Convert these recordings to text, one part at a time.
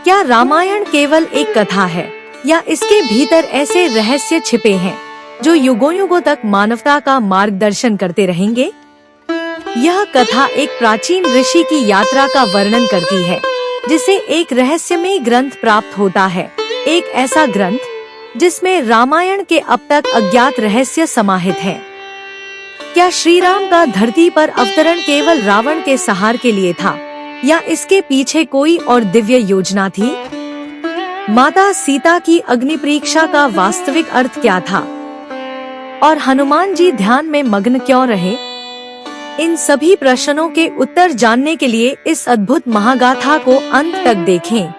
क्या रामायण केवल एक कथा है या इसके भीतर ऐसे रहस्य छिपे हैं जो युगों युगों तक मानवता का मार्गदर्शन करते रहेंगे? यह कथा एक प्राचीन ऋषि की यात्रा का वर्णन करती है जिसे एक रहस्यमय ग्रंथ प्राप्त होता है, एक ऐसा ग्रंथ जिसमें रामायण के अब तक अज्ञात रहस्य समाहित हैं। क्या श्री राम का धरती पर अवतरण केवल रावण के संहार के लिए था या इसके पीछे कोई और दिव्य योजना थी? माता सीता की अग्नि परीक्षा का वास्तविक अर्थ क्या था और हनुमान जी ध्यान में मग्न क्यों रहे? इन सभी प्रश्नों के उत्तर जानने के लिए इस अद्भुत महागाथा को अंत तक देखें,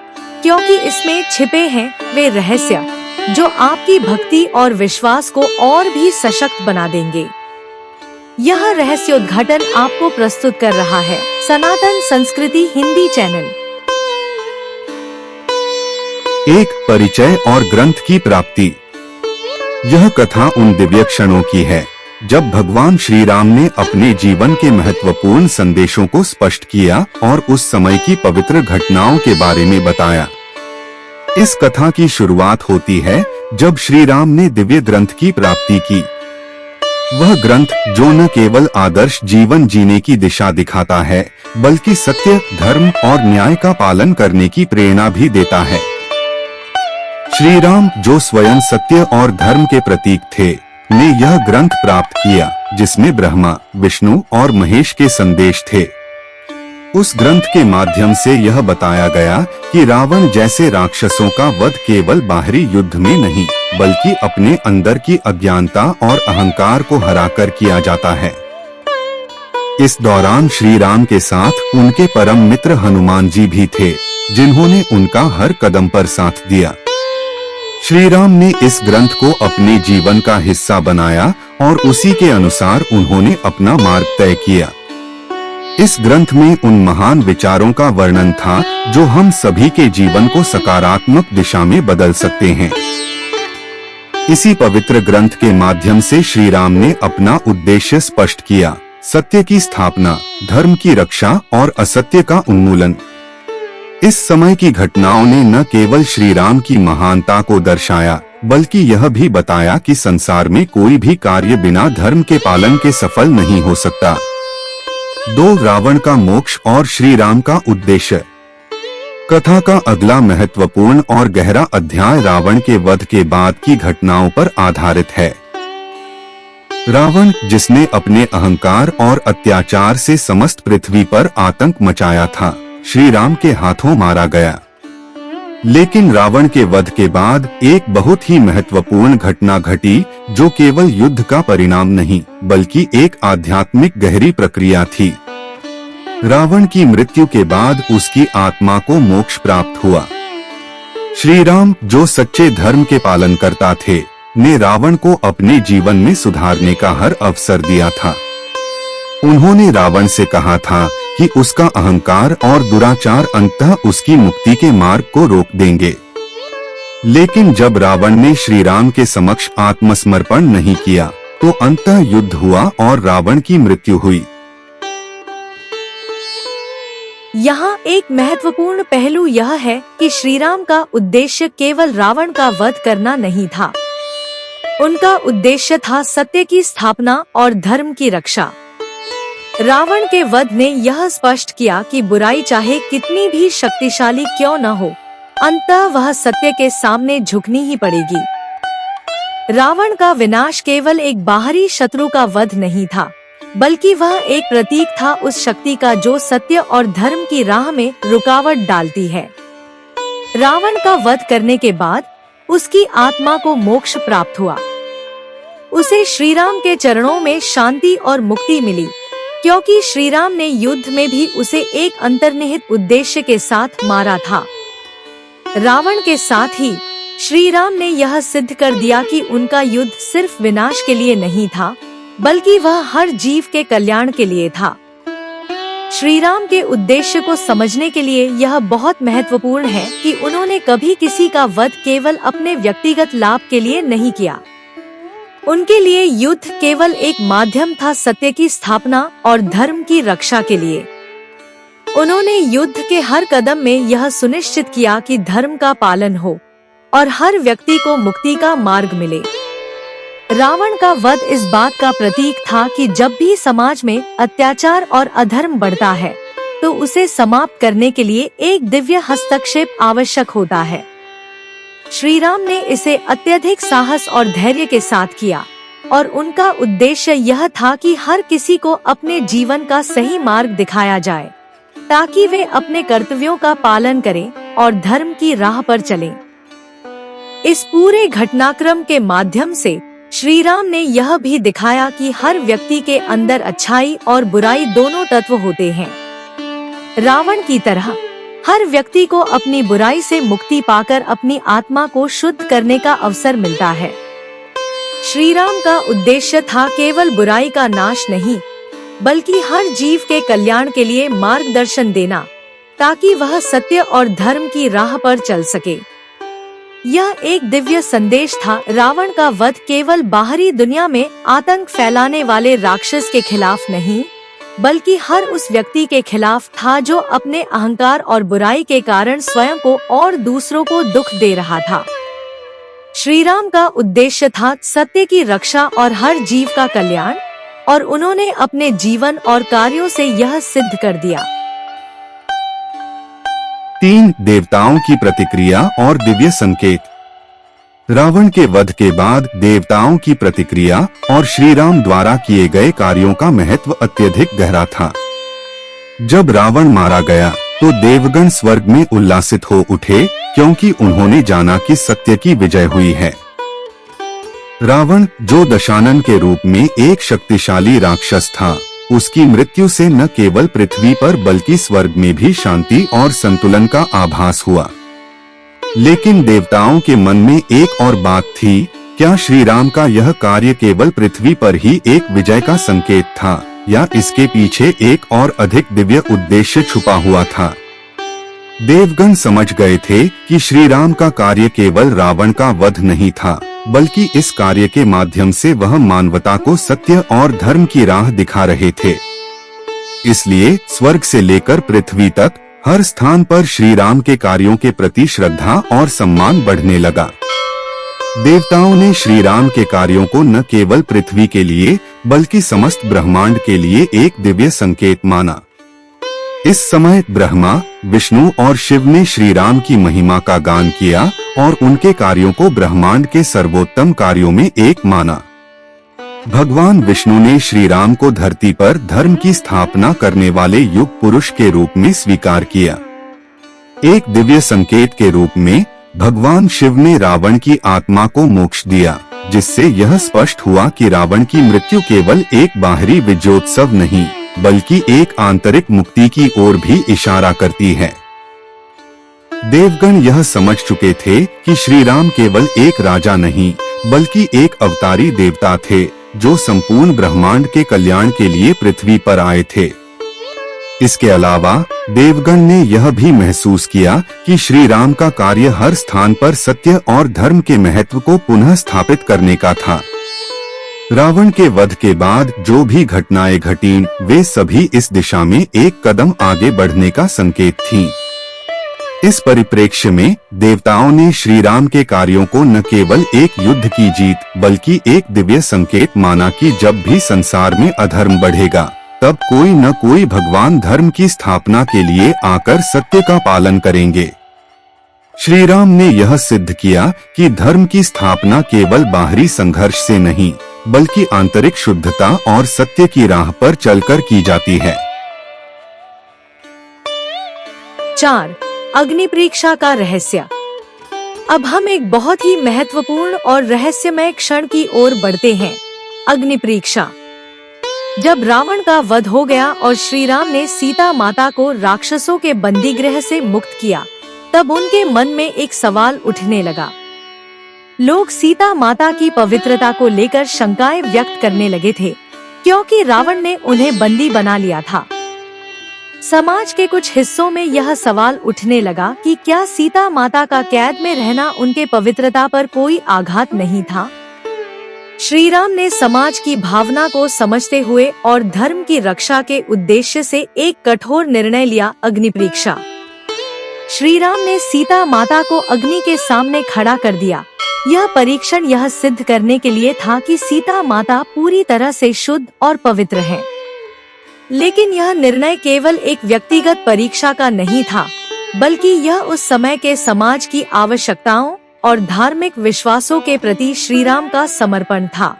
क्योंकि इसमें छिपे हैं वे रहस्य जो आपकी भक्ति और विश्वास को और भी सशक्त बना देंगे। यह रहस्योद्घाटन आपको प्रस्तुत कर रहा है सनातन संस्कृति हिंदी चैनल। एक परिचय और ग्रंथ की प्राप्ति। यह कथा उन दिव्य क्षणों की है जब भगवान श्री राम ने अपने जीवन के महत्वपूर्ण संदेशों को स्पष्ट किया और उस समय की पवित्र घटनाओं के बारे में बताया। इस कथा की शुरुआत होती है जब श्री राम ने दिव्य ग्रंथ की प्राप्ति की। वह ग्रंथ जो न केवल आदर्श जीवन जीने की दिशा दिखाता है बल्कि सत्य, धर्म और न्याय का पालन करने की प्रेरणा भी देता है। श्री राम जो स्वयं सत्य और धर्म के प्रतीक थे ने यह ग्रंथ प्राप्त किया जिसमें ब्रह्मा, विष्णु और महेश के संदेश थे। उस ग्रंथ के माध्यम से यह बताया गया कि रावण जैसे राक्षसों का वध केवल बाहरी युद्ध में नहीं बल्कि अपने अंदर की अज्ञानता और अहंकार को हराकर किया जाता है। इस दौरान श्री राम के साथ उनके परम मित्र हनुमान जी भी थे जिन्होंने उनका हर कदम पर साथ दिया। श्री राम ने इस ग्रंथ को अपने जीवन का हिस्सा बनाया और उसी के अनुसार उन्होंने अपना मार्ग तय किया। इस ग्रंथ में उन महान विचारों का वर्णन था जो हम सभी के जीवन को सकारात्मक दिशा में बदल सकते हैं। इसी पवित्र ग्रंथ के माध्यम से श्री राम ने अपना उद्देश्य स्पष्ट किया: सत्य की स्थापना, धर्म की रक्षा और असत्य का उन्मूलन। इस समय की घटनाओं ने न केवल श्री राम की महानता को दर्शाया बल्कि यह भी बताया कि संसार में कोई भी कार्य बिना धर्म के पालन के सफल नहीं हो सकता। 2 रावण का मोक्ष और श्री राम का उद्देश्य। कथा का अगला महत्वपूर्ण और गहरा अध्याय रावण के वध के बाद की घटनाओं पर आधारित है। रावण, जिसने अपने अहंकार और अत्याचार से समस्त पृथ्वी पर आतंक मचाया था, श्री राम के हाथों मारा गया। लेकिन रावण के वध के बाद एक बहुत ही महत्वपूर्ण घटना घटी जो केवल युद्ध का परिणाम नहीं बल्कि एक आध्यात्मिक गहरी प्रक्रिया थी। रावण की मृत्यु के बाद उसकी आत्मा को मोक्ष प्राप्त हुआ। श्री राम, जो सच्चे धर्म के पालन करता थे, ने रावण को अपने जीवन में सुधारने का हर अवसर दिया था। उन्होंने रावण से कहा था कि उसका अहंकार और दुराचार अंततः उसकी मुक्ति के मार्ग को रोक देंगे। लेकिन जब रावण ने श्री राम के समक्ष आत्मसमर्पण नहीं किया तो अंततः युद्ध हुआ और रावण की मृत्यु हुई। यहाँ एक महत्वपूर्ण पहलू यह है कि श्री राम का उद्देश्य केवल रावण का वध करना नहीं था। उनका उद्देश्य था सत्य की स्थापना और धर्म की रक्षा। रावण के वध ने यह स्पष्ट किया कि बुराई चाहे कितनी भी शक्तिशाली क्यों न हो, अंततः वह सत्य के सामने झुकनी ही पड़ेगी। रावण का विनाश केवल एक बाहरी शत्रु का वध नहीं था, बल्कि वह एक प्रतीक था उस शक्ति का जो सत्य और धर्म की राह में रुकावट डालती है। रावण का वध करने के बाद उसकी आत्मा को मोक्ष प्राप्त हुआ। उसे श्री राम के चरणों में शांति और मुक्ति मिली, क्योंकि श्री राम ने युद्ध में भी उसे एक अंतर्निहित उद्देश्य के साथ मारा था। रावण के साथ ही श्री राम ने यह सिद्ध कर दिया कि उनका युद्ध सिर्फ विनाश के लिए नहीं था, बल्कि वह हर जीव के कल्याण के लिए था। श्री राम के उद्देश्य को समझने के लिए यह बहुत महत्वपूर्ण है कि उन्होंने कभी किसी का वध केवल अपने व्यक्तिगत लाभ के लिए नहीं किया। उनके लिए युद्ध केवल एक माध्यम था सत्य की स्थापना और धर्म की रक्षा के लिए। उन्होंने युद्ध के हर कदम में यह सुनिश्चित किया कि धर्म का पालन हो और हर व्यक्ति को मुक्ति का मार्ग मिले। रावण का वध इस बात का प्रतीक था कि जब भी समाज में अत्याचार और अधर्म बढ़ता है तो उसे समाप्त करने के लिए एक दिव्य हस्तक्षेप आवश्यक होता है। श्री राम ने इसे अत्यधिक साहस और धैर्य के साथ किया और उनका उद्देश्य यह था कि हर किसी को अपने जीवन का सही मार्ग दिखाया जाए ताकि वे अपने कर्तव्यों का पालन करें और धर्म की राह पर चलें। इस पूरे घटनाक्रम के माध्यम से श्री राम ने यह भी दिखाया कि हर व्यक्ति के अंदर अच्छाई और बुराई दोनों तत्व होते हैं। रावण की तरह हर व्यक्ति को अपनी बुराई से मुक्ति पाकर अपनी आत्मा को शुद्ध करने का अवसर मिलता है। श्री राम का उद्देश्य था केवल बुराई का नाश नहीं, बल्कि हर जीव के कल्याण के लिए मार्गदर्शन देना, ताकि वह सत्य और धर्म की राह पर चल सके। यह एक दिव्य संदेश था। रावण का वध केवल बाहरी दुनिया में आतंक फैलाने वाले राक्षस के खिलाफ नहीं, बल्कि हर उस व्यक्ति के खिलाफ था जो अपने अहंकार और बुराई के कारण स्वयं को और दूसरों को दुख दे रहा था। श्री राम का उद्देश्य था सत्य की रक्षा और हर जीव का कल्याण, और उन्होंने अपने जीवन और कार्यों से यह सिद्ध कर दिया। 3 देवताओं की प्रतिक्रिया और दिव्य संकेत। रावण के वध के बाद देवताओं की प्रतिक्रिया और श्री राम द्वारा किए गए कार्यों का महत्व अत्यधिक गहरा था। जब रावण मारा गया तो देवगण स्वर्ग में उल्लासित हो उठे, क्योंकि उन्होंने जाना कि सत्य की विजय हुई है। रावण, जो दशानन के रूप में एक शक्तिशाली राक्षस था, उसकी मृत्यु से न केवल पृथ्वी पर बल्कि स्वर्ग में भी शांति और संतुलन का आभास हुआ। लेकिन देवताओं के मन में एक और बात थी, क्या श्री राम का यह कार्य केवल पृथ्वी पर ही एक विजय का संकेत था, या इसके पीछे एक और अधिक दिव्य उद्देश्य छुपा हुआ था? देवगण समझ गए थे कि श्री राम का कार्य केवल रावण का वध नहीं था, बल्कि इस कार्य के माध्यम से वह मानवता को सत्य और धर्म की राह दिखा रहे थे। इसलिए स्वर्ग से लेकर पृथ्वी तक हर स्थान पर श्री राम के कार्यों के प्रति श्रद्धा और सम्मान बढ़ने लगा। देवताओं ने श्री राम के कार्यों को न केवल पृथ्वी के लिए बल्कि समस्त ब्रह्मांड के लिए एक दिव्य संकेत माना। इस समय ब्रह्मा, विष्णु और शिव ने श्री राम की महिमा का गान किया और उनके कार्यों को ब्रह्मांड के सर्वोत्तम कार्यों में एक माना। भगवान विष्णु ने श्री राम को धरती पर धर्म की स्थापना करने वाले युग पुरुष के रूप में स्वीकार किया। एक दिव्य संकेत के रूप में भगवान शिव ने रावण की आत्मा को मोक्ष दिया, जिससे यह स्पष्ट हुआ कि रावण की मृत्यु केवल एक बाहरी विजयोत्सव नहीं, बल्कि एक आंतरिक मुक्ति की ओर भी इशारा करती है। देवगण यह समझ चुके थे कि श्री राम केवल एक राजा नहीं, बल्कि एक अवतारी देवता थे, जो संपूर्ण ब्रह्मांड के कल्याण के लिए पृथ्वी पर आए थे। इसके अलावा देवगण ने यह भी महसूस किया कि श्री राम का कार्य हर स्थान पर सत्य और धर्म के महत्व को पुनः स्थापित करने का था। रावण के वध के बाद जो भी घटनाएं घटीं, वे सभी इस दिशा में एक कदम आगे बढ़ने का संकेत थीं। इस परिप्रेक्ष्य में देवताओं ने श्री राम के कार्यों को न केवल एक युद्ध की जीत, बल्कि एक दिव्य संकेत माना कि जब भी संसार में अधर्म बढ़ेगा, तब कोई न कोई भगवान धर्म की स्थापना के लिए आकर सत्य का पालन करेंगे। श्री राम ने यह सिद्ध किया कि धर्म की स्थापना केवल बाहरी संघर्ष से नहीं, बल्कि आंतरिक शुद्धता और सत्य की राह पर चलकर की जाती है। 4. अग्नि परीक्षा का रहस्य। अब हम एक बहुत ही महत्वपूर्ण और रहस्यमय क्षण की ओर बढ़ते हैं, अग्नि परीक्षा। जब रावण का वध हो गया और श्री राम ने सीता माता को राक्षसों के बंदीगृह से मुक्त किया, तब उनके मन में एक सवाल उठने लगा। लोग सीता माता की पवित्रता को लेकर शंकाएं व्यक्त करने लगे थे, क्योंकि रावण ने उन्हें बंदी बना लिया था। समाज के कुछ हिस्सों में यह सवाल उठने लगा कि क्या सीता माता का कैद में रहना उनके पवित्रता पर कोई आघात नहीं था? श्री राम ने समाज की भावना को समझते हुए और धर्म की रक्षा के उद्देश्य से एक कठोर निर्णय लिया, अग्नि परीक्षा। श्री राम ने सीता माता को अग्नि के सामने खड़ा कर दिया। यह परीक्षण यह सिद्ध करने के लिए था कि सीता माता पूरी तरह से शुद्ध और पवित्र हैं। लेकिन यह निर्णय केवल एक व्यक्तिगत परीक्षा का नहीं था, बल्कि यह उस समय के समाज की आवश्यकताओं और धार्मिक विश्वासों के प्रति श्री राम का समर्पण था।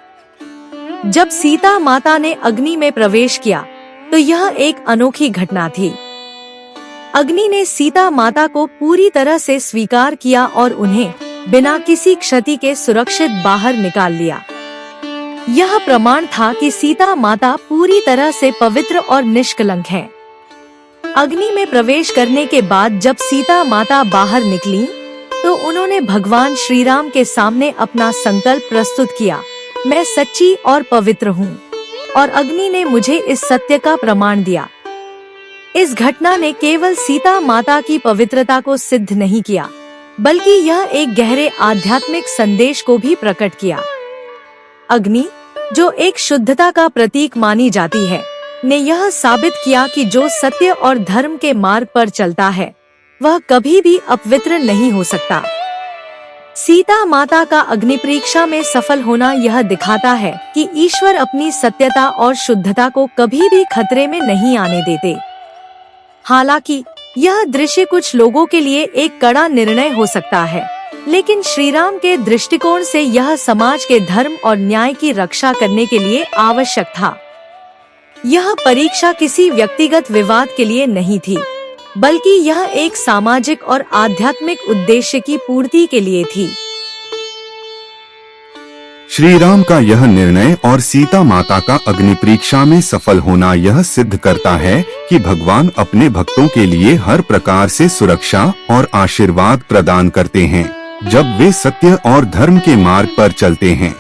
जब सीता माता ने अग्नि में प्रवेश किया तो यह एक अनोखी घटना थी। अग्नि ने सीता माता को पूरी तरह से स्वीकार किया और उन्हें बिना किसी क्षति के सुरक्षित बाहर निकाल लिया। यह प्रमाण था कि सीता माता पूरी तरह से पवित्र और निष्कलंक हैं। अग्नि में प्रवेश करने के बाद जब सीता माता बाहर निकली तो उन्होंने भगवान श्री राम के सामने अपना संकल्प प्रस्तुत किया, मैं सच्ची और पवित्र हूँ और अग्नि ने मुझे इस सत्य का प्रमाण दिया। इस घटना ने केवल सीता माता की पवित्रता को सिद्ध नहीं किया, बल्कि यह एक गहरे आध्यात्मिक संदेश को भी प्रकट किया। अग्नि, जो एक शुद्धता का प्रतीक मानी जाती है, ने यह साबित किया कि जो सत्य और धर्म के मार्ग पर चलता है वह कभी भी अपवित्र नहीं हो सकता। सीता माता का अग्नि परीक्षा में सफल होना यह दिखाता है कि ईश्वर अपनी सत्यता और शुद्धता को कभी भी खतरे में नहीं आने देते। हालांकि यह दृश्य कुछ लोगों के लिए एक कड़ा निर्णय हो सकता है, लेकिन श्री राम के दृष्टिकोण से यह समाज के धर्म और न्याय की रक्षा करने के लिए आवश्यक था। यह परीक्षा किसी व्यक्तिगत विवाद के लिए नहीं थी, बल्कि यह एक सामाजिक और आध्यात्मिक उद्देश्य की पूर्ति के लिए थी। श्री राम का यह निर्णय और सीता माता का अग्नि परीक्षा में सफल होना यह सिद्ध करता है कि भगवान अपने भक्तों के लिए हर प्रकार से सुरक्षा और आशीर्वाद प्रदान करते हैं जब वे सत्य और धर्म के मार्ग पर चलते हैं।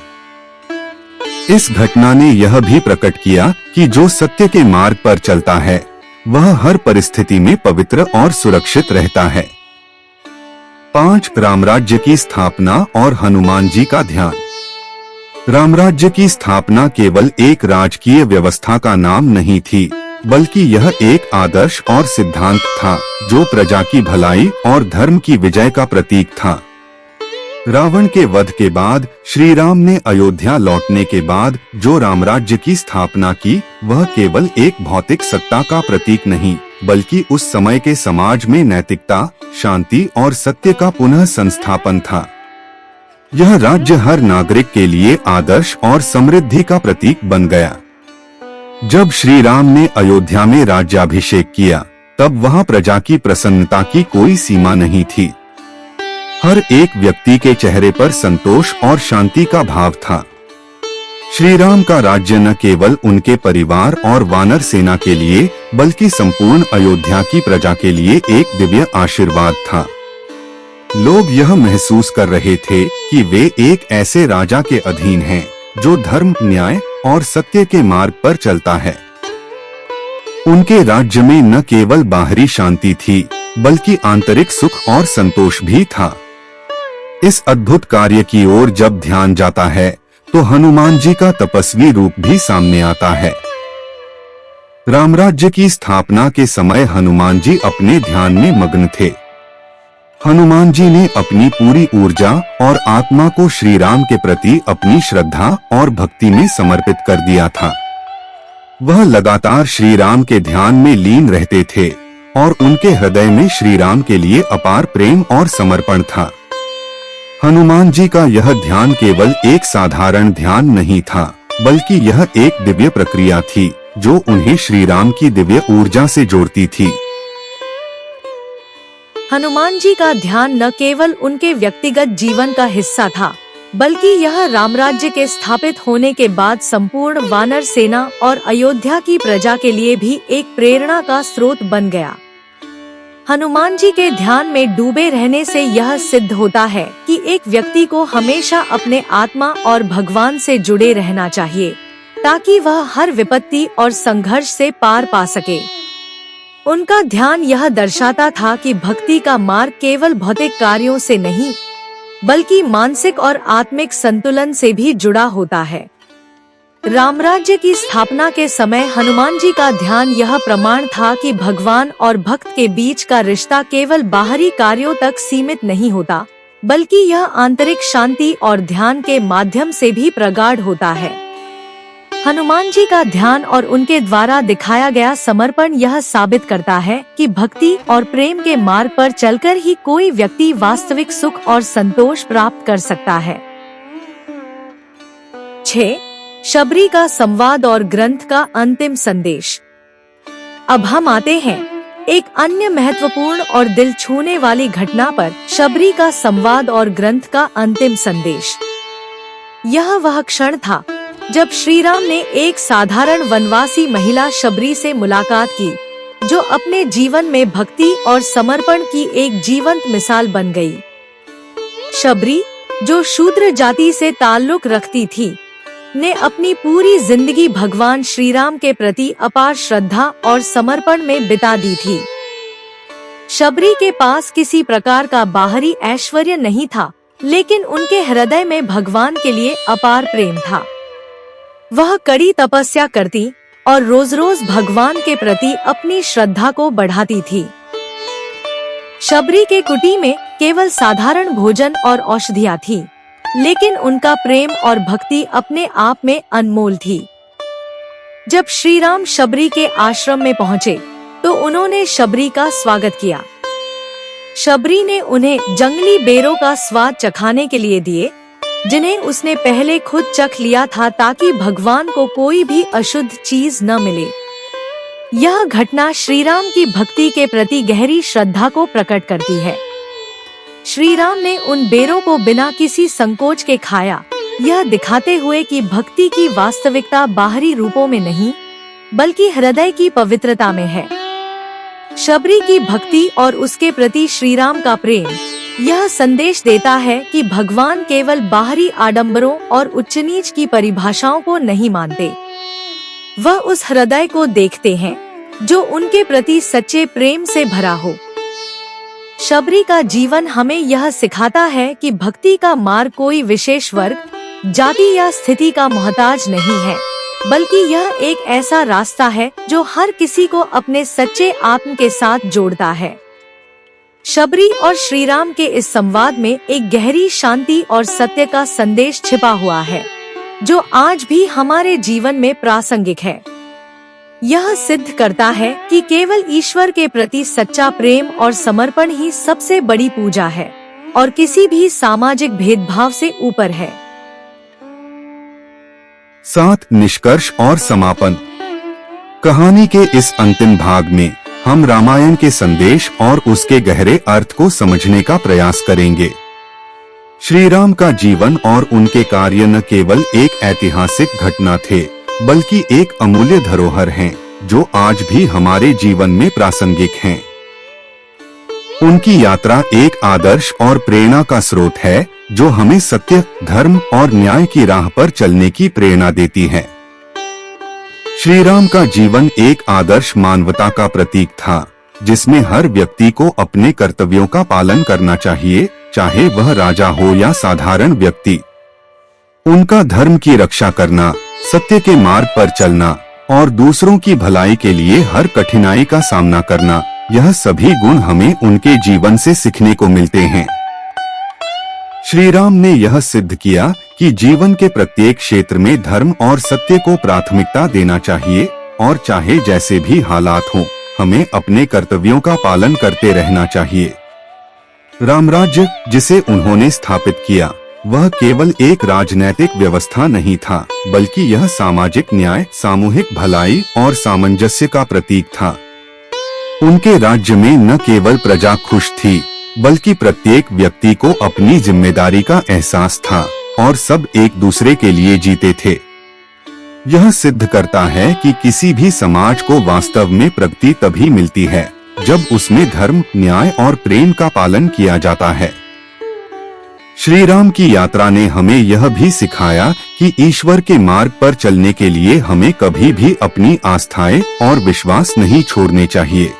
इस घटना ने यह भी प्रकट किया कि जो सत्य के मार्ग पर चलता है वह हर परिस्थिति में पवित्र और सुरक्षित रहता है। 5. रामराज्य की स्थापना और हनुमान जी का ध्यान। रामराज्य की स्थापना केवल एक राजकीय व्यवस्था का नाम नहीं थी, बल्कि यह एक आदर्श और सिद्धांत था जो प्रजा की भलाई और धर्म की विजय का प्रतीक था। रावण के वध के बाद श्री राम ने अयोध्या लौटने के बाद जो रामराज्य की स्थापना की वह केवल एक भौतिक सत्ता का प्रतीक नहीं, बल्कि उस समय के समाज में नैतिकता, शांति और सत्य का पुनः संस्थापन था। यह राज्य हर नागरिक के लिए आदर्श और समृद्धि का प्रतीक बन गया। जब श्री राम ने अयोध्या में राज्याभिषेक किया तब वहां प्रजा की प्रसन्नता की कोई सीमा नहीं थी। हर एक व्यक्ति के चेहरे पर संतोष और शांति का भाव था। श्री राम का राज्य न केवल उनके परिवार और वानर सेना के लिए बल्कि संपूर्ण अयोध्या की प्रजा के लिए एक दिव्य आशीर्वाद था। लोग यह महसूस कर रहे थे कि वे एक ऐसे राजा के अधीन हैं जो धर्म, न्याय और सत्य के मार्ग पर चलता है। उनके राज्य में न केवल बाहरी शांति थी बल्कि आंतरिक सुख और संतोष भी था। इस अद्भुत कार्य की ओर जब ध्यान जाता है तो हनुमान जी का तपस्वी रूप भी सामने आता है। रामराज्य की स्थापना के समय हनुमान जी अपने ध्यान में मग्न थे। हनुमान जी ने अपनी पूरी ऊर्जा और आत्मा को श्री राम के प्रति अपनी श्रद्धा और भक्ति में समर्पित कर दिया था। वह लगातार श्री राम के ध्यान में लीन रहते थे और उनके हृदय में श्री राम के लिए अपार प्रेम और समर्पण था। हनुमान जी का यह ध्यान केवल एक साधारण ध्यान नहीं था, बल्कि यह एक दिव्य प्रक्रिया थी जो उन्हें श्री राम की दिव्य ऊर्जा से जोड़ती थी। हनुमान जी का ध्यान न केवल उनके व्यक्तिगत जीवन का हिस्सा था, बल्कि यह रामराज्य के स्थापित होने के बाद संपूर्ण वानर सेना और अयोध्या की प्रजा के लिए भी एक प्रेरणा का स्रोत बन गया। हनुमान जी के ध्यान में डूबे रहने से यह सिद्ध होता है कि एक व्यक्ति को हमेशा अपने आत्मा और भगवान से जुड़े रहना चाहिए ताकि वह हर विपत्ति और संघर्ष से पार पा सके। उनका ध्यान यह दर्शाता था कि भक्ति का मार्ग केवल भौतिक कार्यों से नहीं, बल्कि मानसिक और आत्मिक संतुलन से भी जुड़ा होता है। रामराज्य की स्थापना के समय हनुमान जी का ध्यान यह प्रमाण था कि भगवान और भक्त के बीच का रिश्ता केवल बाहरी कार्यों तक सीमित नहीं होता, बल्कि यह आंतरिक शांति और ध्यान के माध्यम से भी प्रगाढ़ होता है। हनुमान जी का ध्यान और उनके द्वारा दिखाया गया समर्पण यह साबित करता है कि भक्ति और प्रेम के मार्ग पर चलकर ही कोई व्यक्ति वास्तविक सुख और संतोष प्राप्त कर सकता है। 6. शबरी का संवाद और ग्रंथ का अंतिम संदेश। अब हम आते हैं एक अन्य महत्वपूर्ण और दिल छूने वाली घटना पर, शबरी का संवाद और ग्रंथ का अंतिम संदेश। यह वह क्षण था जब श्री राम ने एक साधारण वनवासी महिला शबरी से मुलाकात की, जो अपने जीवन में भक्ति और समर्पण की एक जीवंत मिसाल बन गई। शबरी, जो शूद्र जाति से ताल्लुक रखती थी, ने अपनी पूरी जिंदगी भगवान श्री राम के प्रति अपार श्रद्धा और समर्पण में बिता दी थी। शबरी के पास किसी प्रकार का बाहरी ऐश्वर्य नहीं था, लेकिन उनके हृदय में भगवान के लिए अपार प्रेम था। वह कड़ी तपस्या करती और रोज रोज भगवान के प्रति अपनी श्रद्धा को बढ़ाती थी। शबरी के कुटी में केवल साधारण भोजन और औषधियाँ थी, लेकिन उनका प्रेम और भक्ति अपने आप में अनमोल थी। जब श्री राम शबरी के आश्रम में पहुँचे, तो उन्होंने शबरी का स्वागत किया। शबरी ने उन्हें जंगली बेरों का स्वाद चखाने के लिए दिए, जिन्हें उसने पहले खुद चख लिया था, ताकि भगवान को कोई भी अशुद्ध चीज न मिले। यह घटना श्री राम की भक्ति के प्रति गहरी श्रद्धा को प्रकट करती है। श्री राम ने उन बेरों को बिना किसी संकोच के खाया, यह दिखाते हुए कि भक्ति की वास्तविकता बाहरी रूपों में नहीं, बल्कि हृदय की पवित्रता में है। शबरी की भक्ति और उसके प्रति श्री राम का प्रेम यह संदेश देता है कि भगवान केवल बाहरी आडंबरों और उच्च नीच की परिभाषाओं को नहीं मानते। वह उस हृदय को देखते हैं जो उनके प्रति सच्चे प्रेम से भरा हो। शबरी का जीवन हमें यह सिखाता है कि भक्ति का मार्ग कोई विशेष वर्ग, जाति या स्थिति का मोहताज नहीं है, बल्कि यह एक ऐसा रास्ता है जो हर किसी को अपने सच्चे आत्म के साथ जोड़ता है। शबरी और श्री राम के इस संवाद में एक गहरी शांति और सत्य का संदेश छिपा हुआ है, जो आज भी हमारे जीवन में प्रासंगिक है। यह सिद्ध करता है कि केवल ईश्वर के प्रति सच्चा प्रेम और समर्पण ही सबसे बड़ी पूजा है और किसी भी सामाजिक भेदभाव से ऊपर है। 7. निष्कर्ष और समापन। कहानी के इस अंतिम भाग में हम रामायण के संदेश और उसके गहरे अर्थ को समझने का प्रयास करेंगे। श्री राम का जीवन और उनके कार्य न केवल एक ऐतिहासिक घटना थे, बल्कि एक अमूल्य धरोहर हैं, जो आज भी हमारे जीवन में प्रासंगिक हैं। उनकी यात्रा एक आदर्श और प्रेरणा का स्रोत है, जो हमें सत्य, धर्म और न्याय की राह पर चलने की प्रेरणा देती है। श्री राम का जीवन एक आदर्श मानवता का प्रतीक था, जिसमें हर व्यक्ति को अपने कर्तव्यों का पालन करना चाहिए, चाहे वह राजा हो या साधारण व्यक्ति। उनका धर्म की रक्षा करना, सत्य के मार्ग पर चलना और दूसरों की भलाई के लिए हर कठिनाई का सामना करना, यह सभी गुण हमें उनके जीवन से सीखने को मिलते हैं। श्री राम ने यह सिद्ध किया कि जीवन के प्रत्येक क्षेत्र में धर्म और सत्य को प्राथमिकता देना चाहिए और चाहे जैसे भी हालात हों, हमें अपने कर्तव्यों का पालन करते रहना चाहिए। रामराज्य, जिसे उन्होंने स्थापित किया, वह केवल एक राजनैतिक व्यवस्था नहीं था, बल्कि यह सामाजिक न्याय, सामूहिक भलाई और सामंजस्य का प्रतीक था। उनके राज्य में न केवल प्रजा खुश थी, बल्कि प्रत्येक व्यक्ति को अपनी जिम्मेदारी का एहसास था और सब एक दूसरे के लिए जीते थे। यह सिद्ध करता है कि किसी भी समाज को वास्तव में प्रगति तभी मिलती है जब उसमें धर्म, न्याय और प्रेम का पालन किया जाता है। श्री राम की यात्रा ने हमें यह भी सिखाया कि ईश्वर के मार्ग पर चलने के लिए हमें कभी भी अपनी आस्थाएं और विश्वास नहीं छोड़ने चाहिए।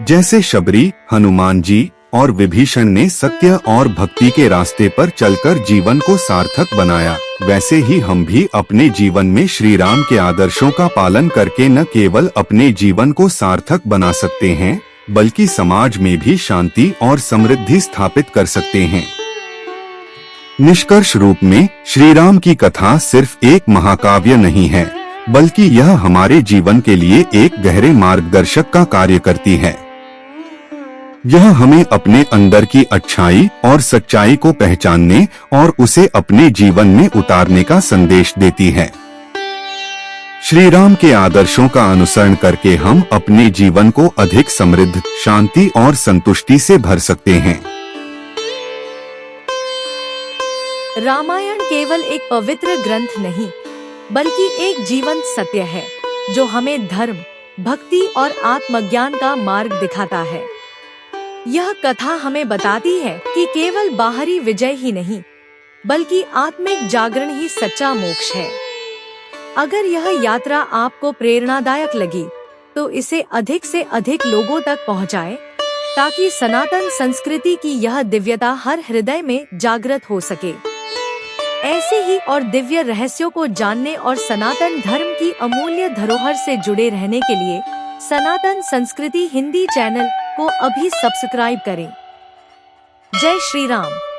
जैसे शबरी, हनुमान जी और विभीषण ने सत्य और भक्ति के रास्ते पर चलकर जीवन को सार्थक बनाया, वैसे ही हम भी अपने जीवन में श्री राम के आदर्शों का पालन करके न केवल अपने जीवन को सार्थक बना सकते हैं, बल्कि समाज में भी शांति और समृद्धि स्थापित कर सकते हैं। निष्कर्ष रूप में श्री राम की कथा सिर्फ एक महाकाव्य नहीं है, बल्कि यह हमारे जीवन के लिए एक गहरे मार्गदर्शक का कार्य करती है। यह हमें अपने अंदर की अच्छाई और सच्चाई को पहचानने और उसे अपने जीवन में उतारने का संदेश देती है। श्री राम के आदर्शों का अनुसरण करके हम अपने जीवन को अधिक समृद्ध, शांति और संतुष्टि से भर सकते हैं। रामायण केवल एक पवित्र ग्रंथ नहीं, बल्कि एक जीवंत सत्य है जो हमें धर्म, भक्ति और आत्मज्ञान का मार्ग दिखाता है। यह कथा हमें बताती है कि केवल बाहरी विजय ही नहीं, बल्कि आत्मिक जागरण ही सच्चा मोक्ष है। अगर यह यात्रा आपको प्रेरणादायक लगी, तो इसे अधिक से अधिक लोगों तक पहुंचाएं, ताकि सनातन संस्कृति की यह दिव्यता हर हृदय में जागृत हो सके। ऐसे ही और दिव्य रहस्यों को जानने और सनातन धर्म की अमूल्य धरोहर से जुड़े रहने के लिए सनातन संस्कृति हिंदी चैनल को अभी सब्सक्राइब करें। जय श्री राम।